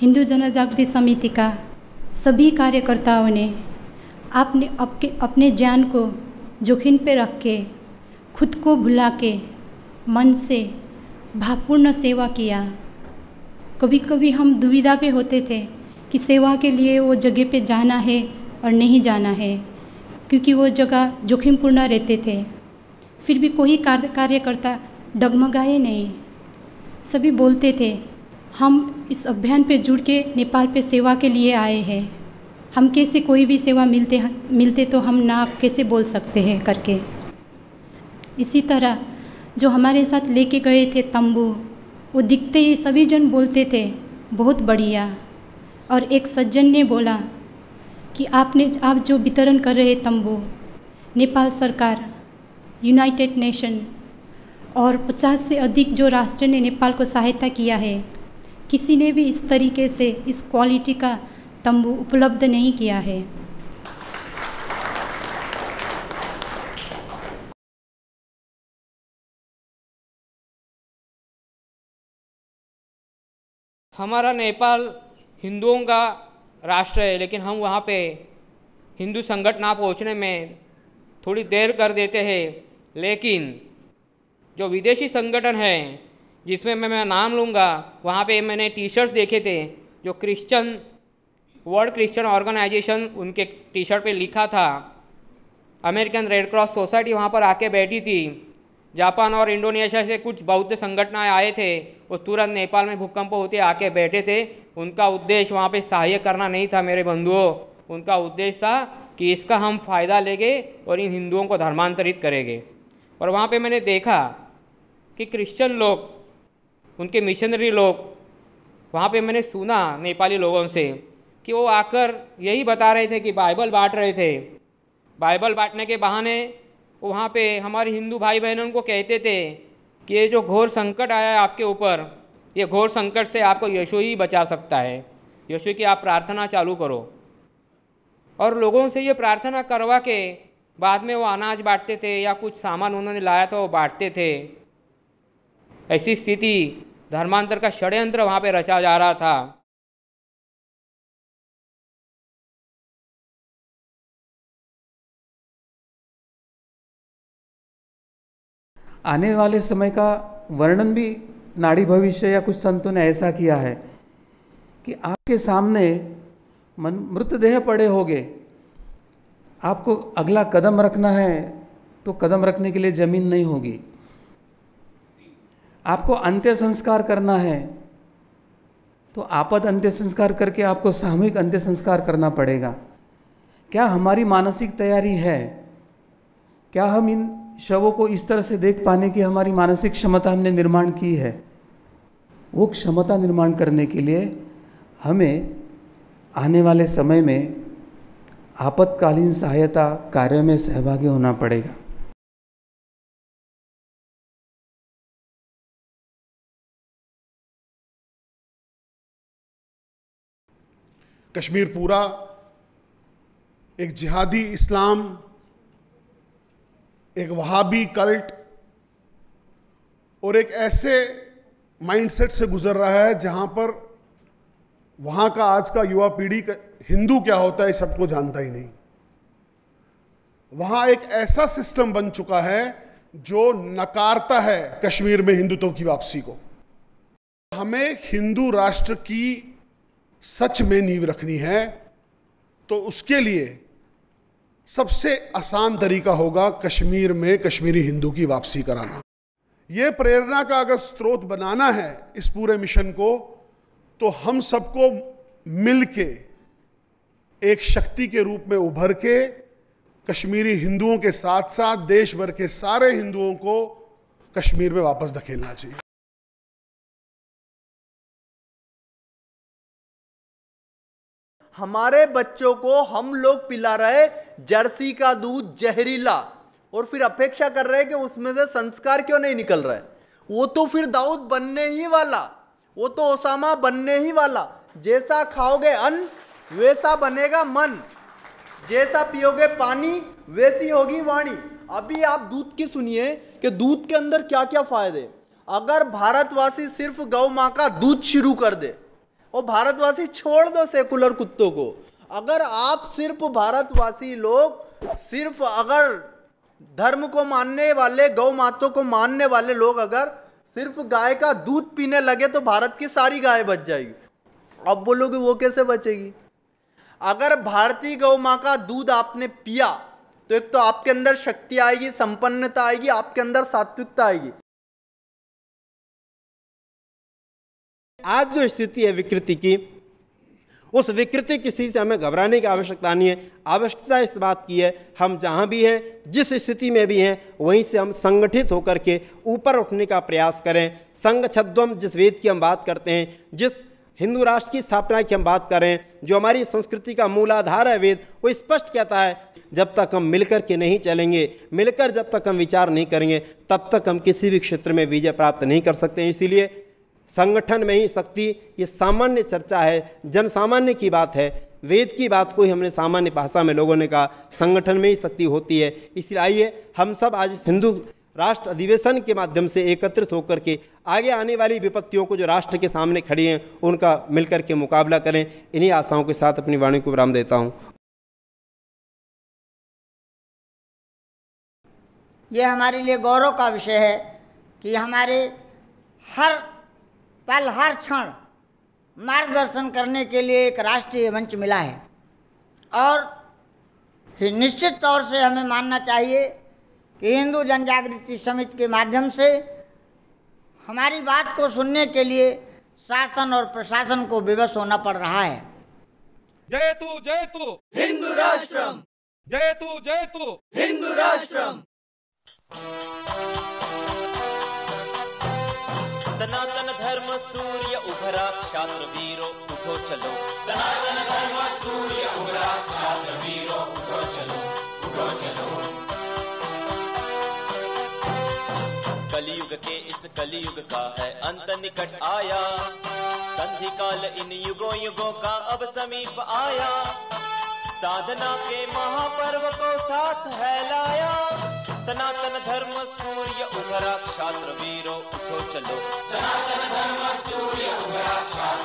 हिंदू जनजागृति समिति का सभी कार्यकर्ताओं ने आपने अपने जान को जोखिम पे रख के खुद को भुला के मन से भावपूर्ण सेवा किया। कभी कभी हम दुविधा पे होते थे कि सेवा के लिए वो जगह पे जाना है और नहीं जाना है, क्योंकि वो जगह जोखिमपूर्ण रहते थे। फिर भी कोई कार्यकर्ता डगमगाए नहीं। सभी बोलते थे हम इस अभियान पे जुड़ के नेपाल पे सेवा के लिए आए हैं, हम कैसे कोई भी सेवा मिलते तो हम ना कैसे बोल सकते हैं करके। इसी तरह जो हमारे साथ लेके गए थे तंबू, वो दिखते ही सभी जन बोलते थे बहुत बढ़िया। और एक सज्जन ने बोला कि आप जो वितरण कर रहे तंबू, नेपाल सरकार, यूनाइटेड नेशन और 50 से अधिक जो राष्ट्र ने नेपाल को सहायता किया है, किसी ने भी इस तरीके से इस क्वालिटी का तंबू उपलब्ध नहीं किया है। हमारा नेपाल हिंदुओं का राष्ट्र है, लेकिन हम वहाँ पे हिंदू संगठन पहुँचने में थोड़ी देर कर देते हैं। लेकिन जो विदेशी संगठन है जिसमें मैं नाम लूँगा, वहाँ पे मैंने टी शर्ट्स देखे थे जो वर्ल्ड क्रिश्चियन ऑर्गेनाइजेशन, उनके टी शर्ट पे लिखा था अमेरिकन रेड क्रॉस सोसाइटी वहाँ पर आके बैठी थी। जापान और इंडोनेशिया से कुछ बौद्ध संगठन आए थे, वो तुरंत नेपाल में भूकंप होते आके बैठे थे। उनका उद्देश्य वहाँ पे सहायता करना नहीं था मेरे बंधुओं, उनका उद्देश्य था कि इसका हम फ़ायदा लेंगे और इन हिंदुओं को धर्मांतरित करेंगे। और वहाँ पे मैंने देखा कि क्रिश्चियन लोग, उनके मिशनरी लोग, वहाँ पे मैंने सुना नेपाली लोगों से कि वो आकर यही बता रहे थे कि बाइबल बांट रहे थे। बाइबल बांटने के बहाने वहाँ पे हमारे हिंदू भाई बहनों को कहते थे कि ये जो घोर संकट आया है आपके ऊपर, ये घोर संकट से आपको यीशु ही बचा सकता है, यीशु की आप प्रार्थना चालू करो। और लोगों से ये प्रार्थना करवा के बाद में वो अनाज बांटते थे या कुछ सामान उन्होंने लाया था वो बांटते थे। ऐसी स्थिति, धर्मांतर का षड्यंत्र वहाँ पे रचा जा रहा था। आने वाले समय का वर्णन भी नाड़ी भविष्य या कुछ संतों ने ऐसा किया है कि आपके सामने मृतदेह पड़े होंगे, आपको अगला कदम रखना है तो कदम रखने के लिए ज़मीन नहीं होगी, आपको अंत्य संस्कार करना है तो आपद अंत्य संस्कार करके आपको सामूहिक अंत्य संस्कार करना पड़ेगा। क्या हमारी मानसिक तैयारी है? क्या हम इन शवों को इस तरह से देख पाने की हमारी मानसिक क्षमता हमने निर्माण की है? वो क्षमता निर्माण करने के लिए हमें आने वाले समय में आपातकालीन सहायता कार्य में सहभागी होना पड़ेगा। कश्मीर पूरा एक जिहादी इस्लाम, एक वहाबी कल्ट और एक ऐसे माइंडसेट से गुजर रहा है जहां पर वहां का आज का युवा पीढ़ी हिंदू क्या होता है इस सबको जानता ही नहीं। वहां एक ऐसा सिस्टम बन चुका है जो नकारता है कश्मीर में हिंदुत्व की वापसी को। हमें हिंदू राष्ट्र की सच में नींव रखनी है तो उसके लिए सबसे आसान तरीका होगा कश्मीर में कश्मीरी हिंदू की वापसी कराना। ये प्रेरणा का अगर स्रोत बनाना है इस पूरे मिशन को, तो हम सबको मिलके एक शक्ति के रूप में उभर के कश्मीरी हिंदुओं के साथ साथ देश भर के सारे हिंदुओं को कश्मीर में वापस धकेलना चाहिए। हमारे बच्चों को हम लोग पिला रहे जर्सी का दूध जहरीला, और फिर अपेक्षा कर रहे हैं कि उसमें से संस्कार क्यों नहीं निकल रहे। वो तो फिर दाऊद बनने ही वाला, वो तो ओसामा बनने ही वाला। जैसा खाओगे अन्न वैसा बनेगा मन, जैसा पियोगे पानी वैसी होगी वाणी। अभी आप दूध की सुनिए कि दूध के अंदर क्या क्या फायदे। अगर भारतवासी सिर्फ गौ माँ का दूध शुरू कर दे और भारतवासी छोड़ दो सेकुलर कुत्तों को। अगर आप सिर्फ भारतवासी लोग, सिर्फ अगर धर्म को मानने वाले, गौ माता को मानने वाले लोग अगर सिर्फ गाय का दूध पीने लगे तो भारत की सारी गाय बच जाएगी। अब बोलोगे वो कैसे बचेगी? अगर भारतीय गौ माँ का दूध आपने पिया तो एक तो आपके अंदर शक्ति आएगी, संपन्नता आएगी, आपके अंदर सात्विकता आएगी। आज जो स्थिति है विकृति की, उस विकृति किसी से हमें घबराने की आवश्यकता नहीं है। आवश्यकता इस बात की है, हम जहाँ भी हैं, जिस स्थिति में भी हैं, वहीं से हम संगठित होकर के ऊपर उठने का प्रयास करें। संघ छद्वम जिस वेद की हम बात करते हैं, जिस हिंदू राष्ट्र की स्थापना की हम बात कर रहे हैं, जो हमारी संस्कृति का मूलाधार है वेद, वो स्पष्ट कहता है जब तक हम मिलकर के नहीं चलेंगे, मिलकर जब तक हम विचार नहीं करेंगे, तब तक हम किसी भी क्षेत्र में विजय प्राप्त नहीं कर सकते। इसीलिए संगठन में ही शक्ति, ये सामान्य चर्चा है, जन सामान्य की बात है, वेद की बात को ही हमने सामान्य भाषा में लोगों ने कहा, संगठन में ही शक्ति होती है। इसलिए आइए हम सब आज इस हिंदू राष्ट्र अधिवेशन के माध्यम से एकत्रित होकर के आगे आने वाली विपत्तियों को जो राष्ट्र के सामने खड़ी हैं उनका मिलकर के मुकाबला करें। इन्हीं आशाओं के साथ अपनी वाणी को विराम देता हूँ। ये हमारे लिए गौरव का विषय है कि हमारे हर पल, हर क्षण मार्गदर्शन करने के लिए एक राष्ट्रीय मंच मिला है। और निश्चित तौर से हमें मानना चाहिए कि हिंदू जन जागृति समिति के माध्यम से हमारी बात को सुनने के लिए शासन और प्रशासन को विवश होना पड़ रहा है। जयतु हिंदू राष्ट्रम, जयतु हिंदू राष्ट्रम। सनातन धर्म सूर्य उभरा, क्षात्र वीरो उठो चलो। सनातन धर्म सूर्य उभरा, क्षात्र वीरो उठो चलो, उठो चलो। कलयुग के इस कलयुग का है अंत निकट आया, संधि काल इन युगों युगों का अब समीप आया। साधना के महापर्व को साथ है लाया, सनातन धर्म सूर्य उभरा, क्षात्र वीरो उठो चलो। सनातन धर्म सूर्य उभरा, क्षात्र